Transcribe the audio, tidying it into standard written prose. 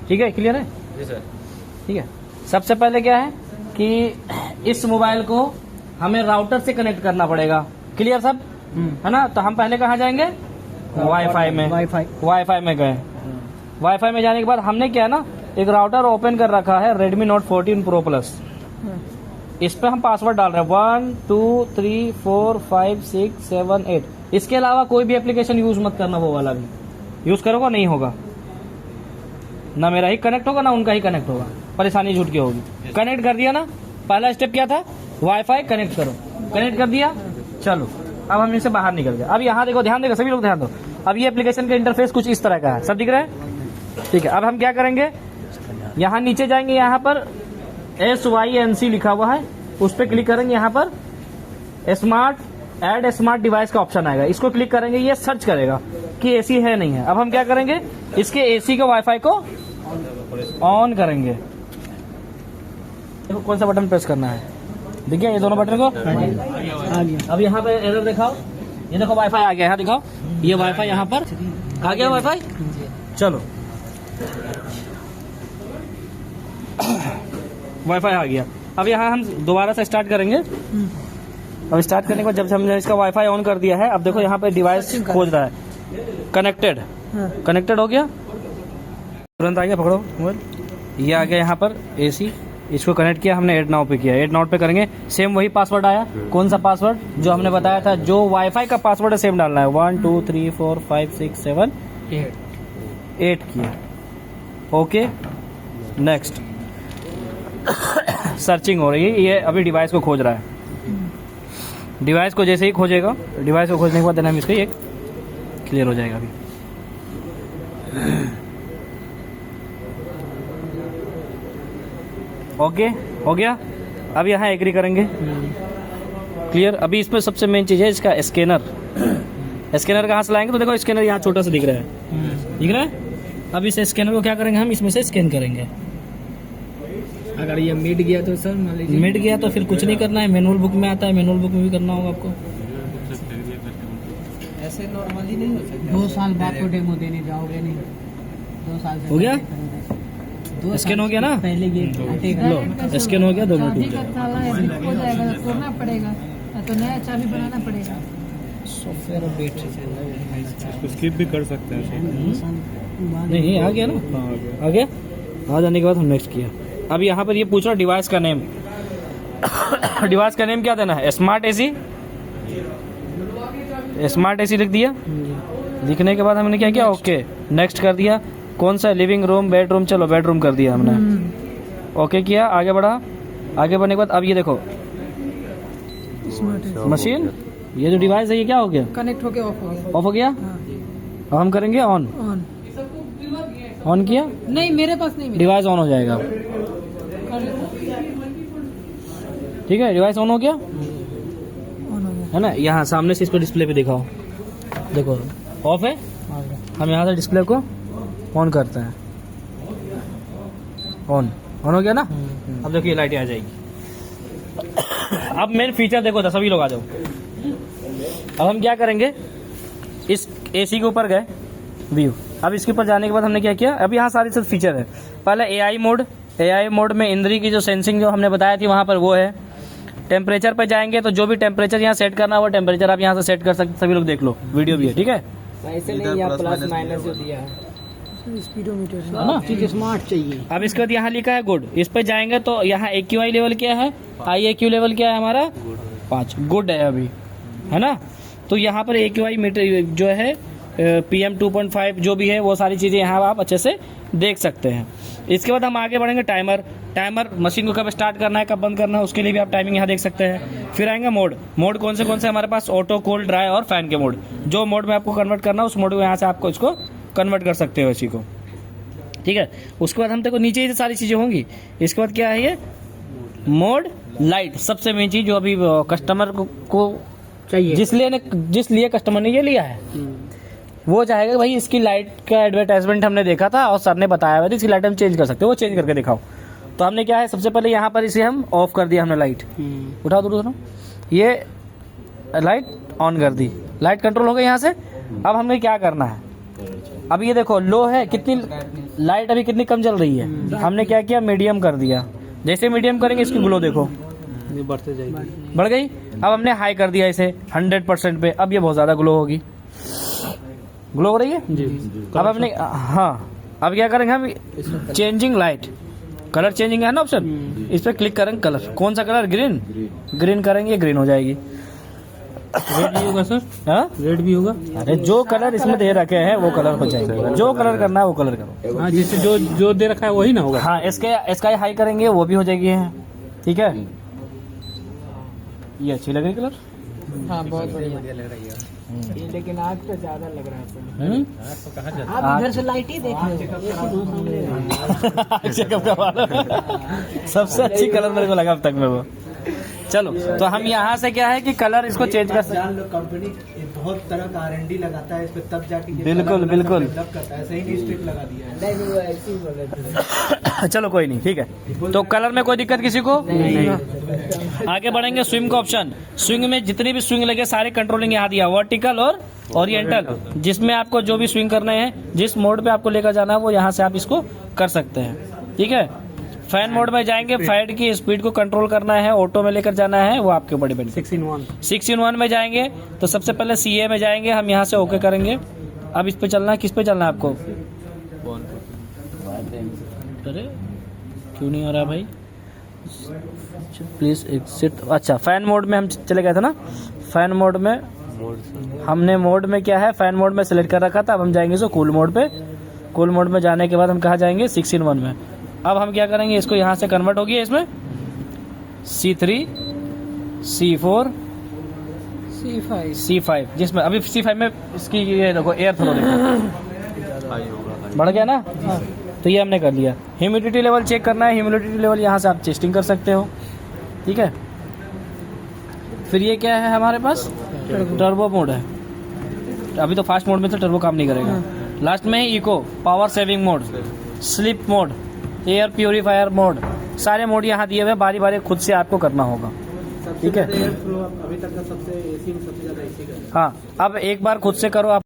ठीक है, क्लियर है? जी सर। ठीक है, सबसे पहले क्या है कि इस मोबाइल को हमें राउटर से कनेक्ट करना पड़ेगा। क्लियर सब? है ना? तो हम पहले कहाँ जाएंगे? वाईफाई में। वाईफाई में गए। वाईफाई में जाने के बाद हमने क्या है ना, एक राउटर ओपन कर रखा है Redmi Note 14 Pro Plus। इस पे हम पासवर्ड डाल रहे हैं 1 2 3 4 5 6 7 8। इसके अलावा कोई भी एप्लीकेशन यूज मत करना, वो वाला भी यूज करोगे नहीं होगा, ना मेरा ही कनेक्ट होगा ना उनका ही कनेक्ट होगा, परेशानी झूठ की होगी। कनेक्ट कर दिया ना, पहला स्टेप क्या था? वाईफाई कनेक्ट करो। कनेक्ट कर दिया, चलो अब हम इनसे बाहर निकल गए। अब यहाँ देखो, ध्यान देगा सभी लोग, ध्यान दो। अब ये एप्लीकेशन का इंटरफेस कुछ इस तरह का है, सब दिख रहा है? ठीक है, अब हम क्या करेंगे, यहाँ नीचे जाएंगे, यहाँ पर SYNC लिखा हुआ है, उस पर क्लिक करेंगे। यहाँ पर ऐड स्मार्ट डिवाइस का ऑप्शन आएगा, इसको क्लिक करेंगे, ये सर्च करेगा कि एसी है नहीं है। अब हम क्या करेंगे, इसके एसी के वाईफाई को ऑन करेंगे। देखो कौन सा बटन प्रेस करना है, दिख गया ये दोनों बटन को? आ गया। अब यहाँ पे एरर दिखाओ, ये देखो वाईफाई आ गया, यहाँ दिखाओ, ये वाईफाई यहाँ पर आ गया वाईफाई। चलो वाईफाई आ गया। अब यहाँ हम दोबारा से स्टार्ट करेंगे। अब स्टार्ट करने के बाद जब हमने इसका वाईफाई ऑन कर दिया है, अब देखो यहाँ पे डिवाइस खोज रहा है, कनेक्टेड। कनेक्टेड हो गया, तुरंत आ गया, पकड़ो मोबाइल, ये आ गया यहाँ पर एसी। इसको कनेक्ट किया हमने, ऐड नाउ पे किया, ऐड नाउ पे करेंगे, सेम वही पासवर्ड आया। कौन सा पासवर्ड? जो हमने बताया था, जो वाईफाई का पासवर्ड है सेम डालना है, 1 2 3 4 5 6 7 8 किया। Okay, next. सर्चिंग हो रही है, ये अभी डिवाइस को खोज रहा है। डिवाइस को जैसे ही खोजेगा, डिवाइस को खोजने के बाद हम इसको एक क्लियर हो जाएगा अभी। ओके, हो गया। अब यहाँ एग्री करेंगे, क्लियर। अभी इसमें सबसे मेन चीज है इसका स्कैनर। स्कैनर कहाँ से लाएंगे, तो देखो स्कैनर यहाँ छोटा सा दिख रहा है, दिख रहा है? अब इस स्कैनर को क्या करेंगे, हम इसमें से स्कैन करेंगे। अगर ये मिट गया तो सर मान लीजिए मिट गया तो फिर कुछ नहीं करना है, मैनुअल बुक में आता है, मैनुअल बुक में भी करना होगा आपको। ऐसे नॉर्मली नहीं हो सकता। 2 साल बाद को डेमो देने जाओगे नहीं, 2 साल से हो गया? 2 स्कैन हो गया ना? पहले ये हटेगा। लो स्कैन हो गया, दोनों टूट गए। हो जाएगा तो तोड़ना पड़ेगा, तो नया चाबी बनाना पड़ेगा। सॉफ्टवेयर अपडेट इसको स्किप भी कर सकते हैं। नहीं, आ गया ना? आ गया। आ जाने के बाद हम नेक्स्ट किया। अब यहाँ पर ये पूछ रहा डिवाइस का नेम। डिवाइस का नेम क्या देना है? Smart AC. स्मार्ट एसी लिख दिया। लिखने के बाद हमने क्या किया, ओके नेक्स्ट कर दिया। कौन सा? लिविंग रूम, बेडरूम, चलो बेडरूम कर दिया हमने। ओके किया, आगे बढ़ा। आगे बढ़ने के बाद अब ये देखो मशीन, ये जो डिवाइस है ये क्या हो गया? कनेक्ट होके ऑफ हो गया। ऑफ हो गया। अब हम करेंगे ऑन। ऑन किया, नहीं मेरे पास नहीं मिला। डिवाइस ऑन हो जाएगा। ठीक है, डिवाइस ऑन हो गया, है ना? यहाँ सामने से इसको डिस्प्ले पे दिखाओ, देखो ऑफ है। हम यहाँ से डिस्प्ले को ऑन करते हैं, ऑन हो गया ना? अब देखिए लाइट आ जाएगी। अब मेन फीचर देखो था, सभी लोग आ जाओ। अब हम क्या करेंगे, इस एसी के ऊपर गए व्यू। अब इसके ऊपर जाने के बाद हमने क्या किया, अब यहाँ सारी सब फीचर है। पहले एआई मोड में इंद्री की जो सेंसिंग जो हमने बताया थी वहाँ पर वो है। टेम्परेचर पर जाएंगे तो जो भी टेम्परेचर यहाँ सेट करना है वो टेम्परेचर आप यहाँ से सेट कर सकते, सभी लोग देख लो, वीडियो भी है। ठीक है, ऐसे नहीं, यहाँ प्लस माइनस जो दिया है स्पीडोमीटर है ना? चीज स्मार्ट चाहिए। अब इसके बाद यहाँ लिखा है गुड। इस पे जाएंगे तो यहाँ AQI लेवल क्या है, IAQ लेवल क्या है हमारा 5, गुड है अभी, है ना? तो यहाँ पर AQI मीटर जो है PM 2.5 जो भी है वो सारी चीज़ें यहाँ आप अच्छे से देख सकते हैं। इसके बाद हम आगे बढ़ेंगे। टाइमर मशीन को कब स्टार्ट करना है, कब बंद करना है, उसके लिए भी आप टाइमिंग यहाँ देख सकते हैं। फिर आएंगे मोड कौन से हमारे पास, ऑटो, कोल्ड, ड्राई और फैन के मोड। जो मोड में आपको कन्वर्ट करना है उस मोड को यहाँ से आपको इसको कन्वर्ट कर सकते हो इसी को। ठीक है, उसके बाद हम देखो नीचे ही सारी चीज़ें होंगी। इसके बाद क्या है ये मोड लाइट, सबसे मेन चीज़ जो अभी कस्टमर को चाहिए, जिस लिए कस्टमर ने ये लिया है वो चाहेगा भाई इसकी लाइट का एडवर्टाइजमेंट हमने देखा था और सर ने बताया हुआ था इसकी लाइट हम चेंज कर सकते हो, वो चेंज करके दिखाओ। तो हमने क्या है, सबसे पहले यहाँ पर इसे हम ऑफ कर दिया हमने लाइट। उठाओ दोनों, ये लाइट ऑन कर दी, लाइट कंट्रोल हो गई यहाँ से। अब हमें क्या करना है, अब ये देखो लो है, कितनी लाइट अभी कितनी कम जल रही है। हमने क्या किया, मीडियम कर दिया। जैसे मीडियम करेंगे इसकी ग्लो देखो ये बढ़ते जाएगी। बढ़ गई। अब हमने हाई कर दिया इसे 100% पे, अब ये बहुत ज्यादा ग्लो होगी। ग्लो हो रही है जी। अब हमने, हाँ अब क्या करेंगे हम, चेंजिंग लाइट, कलर चेंजिंग है ना ऑप्शन, इस पर क्लिक करेंगे। कलर कौन सा कलर, ग्रीन, ग्रीन करेंगे ग्रीन हो जाएगी। रेड भी होगा सर? हाँ रेड भी होगा? अरे जो कलर इसमें दे रखे हैं वो कलर हो जाएगा, जो कलर करना है वो कलर करो। हाँ, जैसे जो दे रखा है वही ना होगा। हाँ इसका हाई करेंगे वो भी हो जाएगी। ठीक है, ये अच्छी लग रही कलर। हाँ बहुत बढ़िया लग रही है ये, लेकिन आग पे ज्यादा लग रहा है। आप इधर से लाइट ही देख रहे हो। सबसे अच्छी कलर मेरे को लगा अब तक में वो। चलो तो हम यहाँ से क्या है कि कलर इसको चेंज कर सकते हैं। कंपनी बहुत तरह का R&D लगाता है इस पे, तब जाके ये बिल्कुल, कलर बिल्कुल। डेवलप करता है, ऐसे ही नहीं स्ट्रिक लगा दिया है। नहीं वो ऐसे ही बोल रहे थे। चलो कोई नहीं, ठीक है। तो कलर में कोई दिक्कत किसी को नहीं। आगे बढ़ेंगे, स्विंग का ऑप्शन। स्विंग में जितनी भी स्विंग लगे सारे कंट्रोलिंग यहाँ दिया, वर्टिकल और ओरिएंटल, जिसमें आपको जो भी स्विंग करने हैं, जिस मोड पे आपको लेकर जाना है वो यहाँ से आप इसको कर सकते हैं। ठीक है, फैन मोड में जाएंगे, फैन की स्पीड को कंट्रोल करना है, ऑटो में लेकर जाना है, वो आपके ऊपर डिपेंड। 6 in 1 में जाएंगे तो सबसे पहले CA में जाएंगे, हम यहाँ से ओके करेंगे। अब इस पे चलना है, किस पे चलना है आपको? अरे क्यों नहीं हो रहा भाई, प्लीज एग्जिट। अच्छा फैन मोड में हम चले गए थे ना, फैन मोड में हमने मोड में क्या है, फैन मोड में सिलेक्ट कर रखा था। अब हम जाएंगे इसको कूल मोड पे। कूल मोड में जाने के बाद हम कहाँ जाएंगे, 6 in 1 में। अब हम क्या करेंगे, इसको यहाँ से कन्वर्ट होगी इसमें C3 C4 C5, जिसमें अभी C5 में इसकी ये देखो एयर थ्रो देखो बढ़ गया ना। तो ये हमने कर लिया। ह्यूमिडिटी लेवल चेक करना है, ह्यूमिडिटी लेवल यहाँ से आप टेस्टिंग कर सकते हो। ठीक है, फिर ये क्या है हमारे पास, टर्बो मोड है। अभी तो फास्ट मोड में तो टर्बो काम नहीं करेगा। लास्ट में eco, power saving mode, sleep mode, air purifier mode, सारे मोड यहाँ दिए हुए, बारी बारी खुद से आपको करना होगा। ठीक है, एयर फ्लो अभी तक का सबसे AC में सबसे ज्यादा AC का है। हाँ अब एक बार खुद से करो आप।